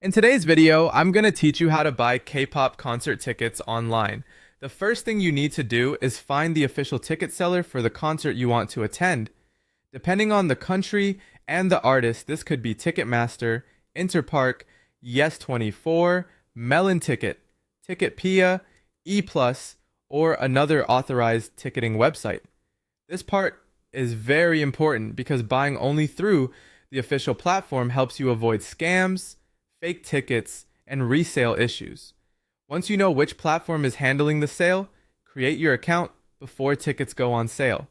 In today's video, I'm going to teach you how to buy K-pop concert tickets online. The first thing you need to do is find the official ticket seller for the concert you want to attend. Depending on the country and the artist, this could be Ticketmaster, Interpark, Yes24, Melon Ticket, Ticketpia, E+, or another authorized ticketing website. This part is very important because buying only through the official platform helps you avoid scams, fake tickets, and resale issues. Once you know which platform is handling the sale, create your account before tickets go on sale.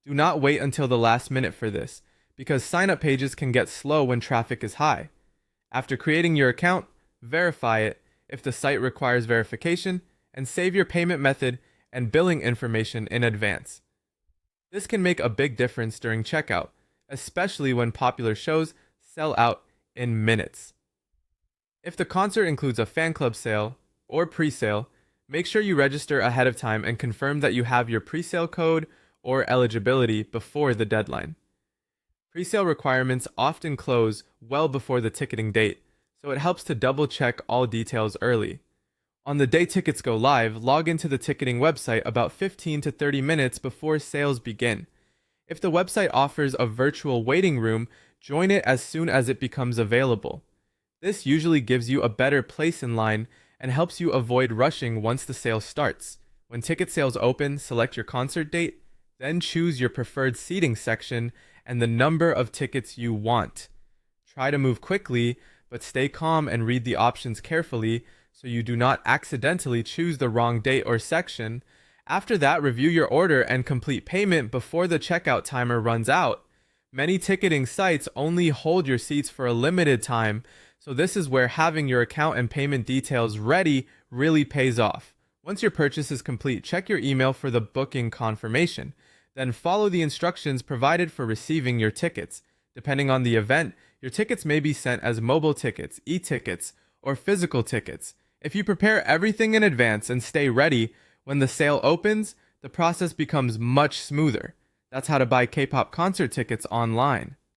Do not wait until the last minute for this, because sign-up pages can get slow when traffic is high. After creating your account, verify it if the site requires verification, and save your payment method and billing information in advance. This can make a big difference during checkout, especially when popular shows sell out in minutes. If the concert includes a fan club sale or pre-sale, make sure you register ahead of time and confirm that you have your pre-sale code or eligibility before the deadline. Pre-sale requirements often close well before the ticketing date, so it helps to double-check all details early. On the day tickets go live, log into the ticketing website about 15 to 30 minutes before sales begin. If the website offers a virtual waiting room, join it as soon as it becomes available. This usually gives you a better place in line and helps you avoid rushing once the sale starts. When ticket sales open, select your concert date, then choose your preferred seating section and the number of tickets you want. Try to move quickly, but stay calm and read the options carefully so you do not accidentally choose the wrong date or section. After that, review your order and complete payment before the checkout timer runs out. Many ticketing sites only hold your seats for a limited time, so this is where having your account and payment details ready really pays off. Once your purchase is complete, check your email for the booking confirmation. Then follow the instructions provided for receiving your tickets. Depending on the event, your tickets may be sent as mobile tickets, e-tickets, or physical tickets. If you prepare everything in advance and stay ready, when the sale opens, the process becomes much smoother. That's how to buy K-pop concert tickets online.